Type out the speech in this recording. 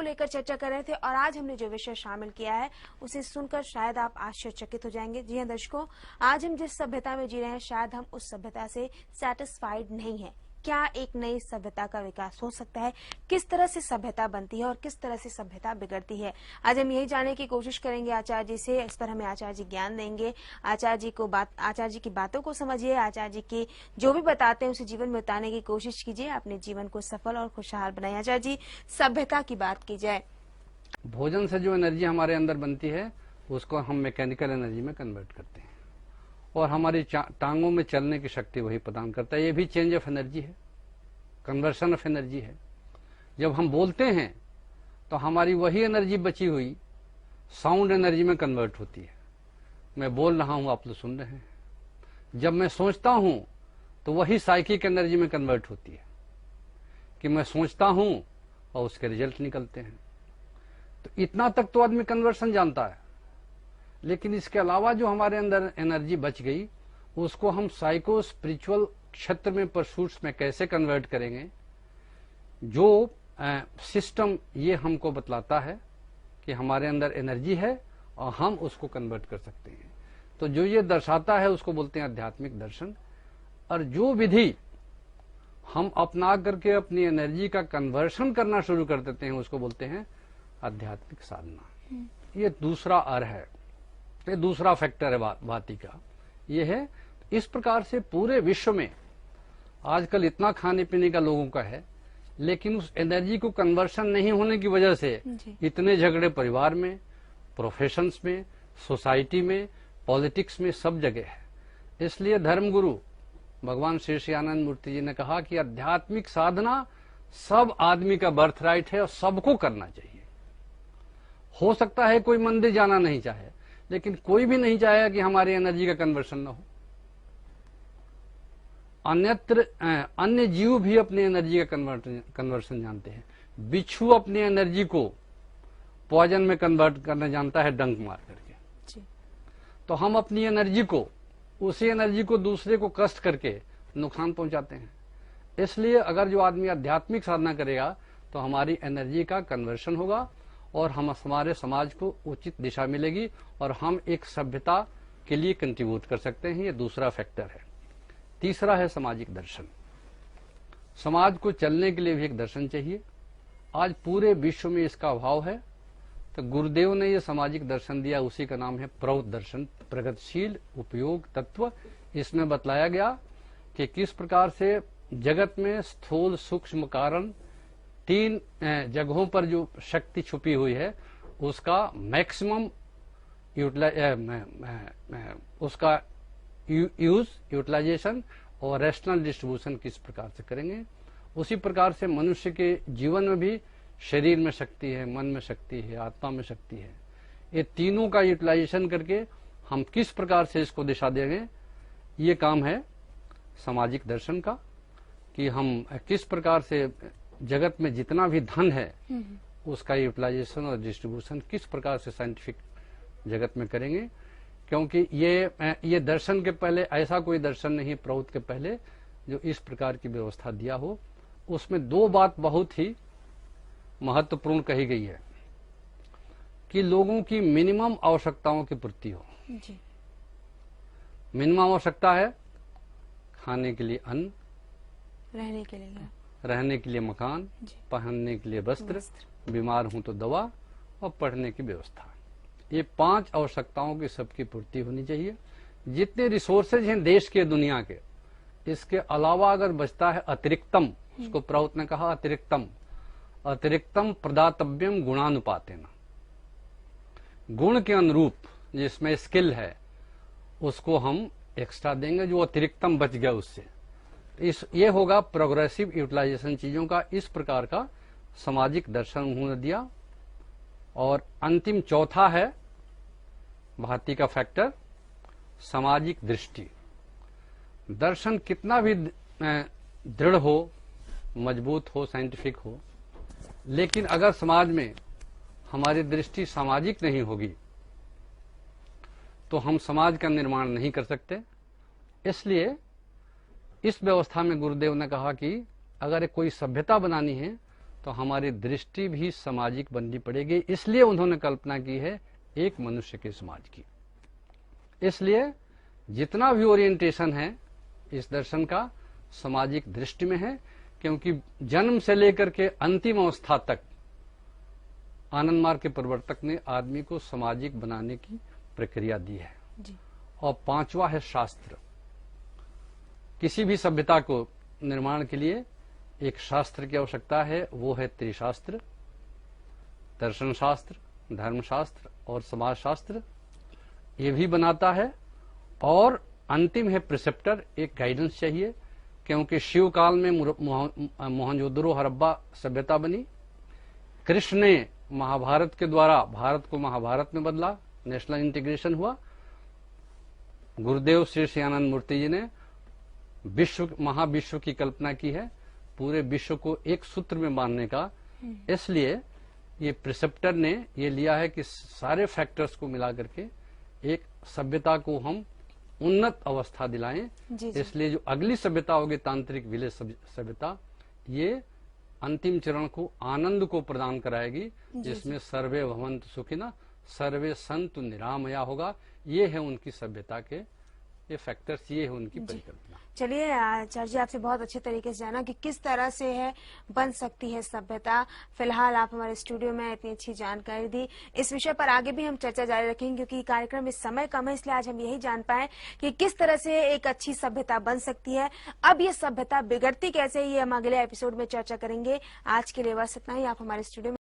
को लेकर चर्चा कर रहे थे और आज हमने जो विषय शामिल किया है उसे सुनकर शायद आप आश्चर्यचकित हो जाएंगे। जी हाँ दर्शकों, आज हम जिस सभ्यता में जी रहे हैं शायद हम उस सभ्यता से सेटिस्फाइड नहीं है। क्या एक नई सभ्यता का विकास हो सकता है? किस तरह से सभ्यता बनती है और किस तरह से सभ्यता बिगड़ती है? आज हम यही जानने की कोशिश करेंगे आचार्य जी से। इस पर हमें आचार्य जी ज्ञान देंगे। आचार्य जी की बातों को समझिए, आचार्य जी की जो भी बताते हैं उसे जीवन में उतारने की कोशिश कीजिए, अपने जीवन को सफल और खुशहाल बनाइए। आचार्य जी, सभ्यता की बात की जाए, भोजन से जो एनर्जी हमारे अंदर बनती है उसको हम मैकेनिकल एनर्जी में कन्वर्ट करते हैं और हमारी टांगों में चलने की शक्ति वही प्रदान करता है। ये भी चेंज ऑफ एनर्जी है, कन्वर्शन ऑफ एनर्जी है। जब हम बोलते हैं तो हमारी वही एनर्जी बची हुई साउंड एनर्जी में कन्वर्ट होती है। मैं बोल रहा हूं, आप लोग सुन रहे हैं। जब मैं सोचता हूं तो वही साइकिक एनर्जी में कन्वर्ट होती है कि मैं सोचता हूं और उसके रिजल्ट निकलते हैं। तो इतना तक तो आदमी कन्वर्शन जानता है, लेकिन इसके अलावा जो हमारे अंदर एनर्जी बच गई उसको हम साइको स्पिरिचुअल क्षेत्र में परसूट्स में कैसे कन्वर्ट करेंगे, जो सिस्टम ये हमको बतलाता है कि हमारे अंदर एनर्जी है और हम उसको कन्वर्ट कर सकते हैं। तो जो ये दर्शाता है उसको बोलते हैं आध्यात्मिक दर्शन। और जो विधि हम अपना करके अपनी एनर्जी का कन्वर्शन करना शुरू कर देते हैं उसको बोलते हैं आध्यात्मिक साधना। ये दूसरा अर्थ है, ये दूसरा फैक्टर है भांति का। ये है इस प्रकार से पूरे विश्व में आजकल इतना खाने पीने का लोगों का है, लेकिन उस एनर्जी को कन्वर्शन नहीं होने की वजह से इतने झगड़े परिवार में, प्रोफेशंस में, सोसाइटी में, पॉलिटिक्स में, सब जगह है। इसलिए धर्मगुरु भगवान श्री श्यानंद मूर्ति जी ने कहा कि आध्यात्मिक साधना सब आदमी का बर्थ राइट है और सबको करना चाहिए। हो सकता है कोई मंदिर जाना नहीं चाहे, लेकिन कोई भी नहीं चाहेगा कि हमारी एनर्जी का कन्वर्शन न हो। अन्य जीव भी अपनी एनर्जी का कन्वर्शन जानते हैं। बिच्छू अपनी एनर्जी को पॉइजन में कन्वर्ट करना जानता है, डंक मार करके। तो हम अपनी एनर्जी को, उसी एनर्जी को दूसरे को कष्ट करके नुकसान पहुंचाते हैं। इसलिए अगर जो आदमी आध्यात्मिक साधना करेगा तो हमारी एनर्जी का कन्वर्शन होगा और हम हमारे समाज को उचित दिशा मिलेगी और हम एक सभ्यता के लिए कंट्रीब्यूट कर सकते हैं। ये दूसरा फैक्टर है। तीसरा है सामाजिक दर्शन। समाज को चलने के लिए भी एक दर्शन चाहिए। आज पूरे विश्व में इसका अभाव है, तो गुरुदेव ने ये सामाजिक दर्शन दिया, उसी का नाम है प्रौत दर्शन, प्रगतिशील उपयोग तत्व। इसमें बतलाया गया कि किस प्रकार से जगत में स्थूल सूक्ष्म कारण तीन जगहों पर जो शक्ति छुपी हुई है उसका मैक्सिमम उसका यूटिलाइजेशन और रैशनल डिस्ट्रीब्यूशन किस प्रकार से करेंगे। उसी प्रकार से मनुष्य के जीवन में भी शरीर में शक्ति है, मन में शक्ति है, आत्मा में शक्ति है। ये तीनों का यूटिलाइजेशन करके हम किस प्रकार से इसको दिशा देंगे, ये काम है सामाजिक दर्शन का। कि हम किस प्रकार से जगत में जितना भी धन है उसका यूटिलाइजेशन और डिस्ट्रीब्यूशन किस प्रकार से साइंटिफिक जगत में करेंगे। क्योंकि ये दर्शन के पहले ऐसा कोई दर्शन नहीं प्रौत के पहले जो इस प्रकार की व्यवस्था दिया हो। उसमें दो बात बहुत ही महत्वपूर्ण कही गई है कि लोगों की मिनिमम आवश्यकताओं की पूर्ति हो। मिनिमम आवश्यकता है खाने के लिए अन्न, रहने के लिए मकान, पहनने के लिए वस्त्र, बीमार हूं तो दवा और पढ़ने की व्यवस्था। ये 5 आवश्यकताओं की सबकी पूर्ति होनी चाहिए। जितने रिसोर्सेज हैं देश के, दुनिया के, इसके अलावा अगर बचता है अतिरिक्तम, उसको प्रौत ने कहा अतिरिक्तम प्रदातव्यम गुणानुपातेन। गुण के अनुरूप जिसमें स्किल है उसको हम एक्स्ट्रा देंगे, जो अतिरिक्तम बच गया उससे। ये होगा प्रोग्रेसिव यूटिलाइजेशन चीजों का। इस प्रकार का सामाजिक दर्शन उन्होंने दिया। और अंतिम चौथा है भांति का फैक्टर, सामाजिक दृष्टि। दर्शन कितना भी दृढ़ हो, मजबूत हो, साइंटिफिक हो, लेकिन अगर समाज में हमारी दृष्टि सामाजिक नहीं होगी तो हम समाज का निर्माण नहीं कर सकते। इसलिए इस व्यवस्था में गुरुदेव ने कहा कि अगर कोई सभ्यता बनानी है तो हमारी दृष्टि भी सामाजिक बननी पड़ेगी। इसलिए उन्होंने कल्पना की है एक मनुष्य के समाज की। इसलिए जितना भी ओरिएंटेशन है इस दर्शन का सामाजिक दृष्टि में है, क्योंकि जन्म से लेकर के अंतिम अवस्था तक आनंद मार्ग के प्रवर्तक ने आदमी को सामाजिक बनाने की प्रक्रिया दी है जी। और पांचवा है शास्त्र। किसी भी सभ्यता को निर्माण के लिए एक शास्त्र की आवश्यकता है, वो है त्रिशास्त्र, दर्शन शास्त्र, धर्मशास्त्र और समाज शास्त्र। ये भी बनाता है। और अंतिम है प्रिसेप्टर, एक गाइडेंस चाहिए, क्योंकि शिव काल में मोहनजोदड़ो हड़प्पा सभ्यता बनी। कृष्ण ने महाभारत के द्वारा भारत को महाभारत में बदला, नेशनल इंटीग्रेशन हुआ। गुरुदेव श्री श्यानंद मूर्ति जी ने महाविश्व की कल्पना की है, पूरे विश्व को एक सूत्र में बांधने का। इसलिए ये प्रिसेप्टर ने ये लिया है कि सारे फैक्टर्स को मिला करके एक सभ्यता को हम उन्नत अवस्था दिलाएं। इसलिए जो अगली सभ्यता होगी तांत्रिक विलेज सभ्यता, ये अंतिम चरण को आनंद को प्रदान कराएगी, जिसमें सर्वे भवन्तु सुखिनः, सर्वे सन्तु निरामया होगा। ये है उनकी सभ्यता के ये फैक्टर्स, ये है उनकी परिकल्पना। चलिए आचार्य जी, आपसे बहुत अच्छे तरीके से जाना कि किस तरह से है बन सकती है सभ्यता। फिलहाल आप हमारे स्टूडियो में इतनी अच्छी जानकारी दी। इस विषय पर आगे भी हम चर्चा जारी रखेंगे, क्योंकि कार्यक्रम में समय कम है, इसलिए आज हम यही जान पाए कि किस तरह से एक अच्छी सभ्यता बन सकती है। अब ये सभ्यता बिगड़ती कैसे, ये हम अगले एपिसोड में चर्चा करेंगे। आज के लिए बस इतना ही। आप हमारे स्टूडियो में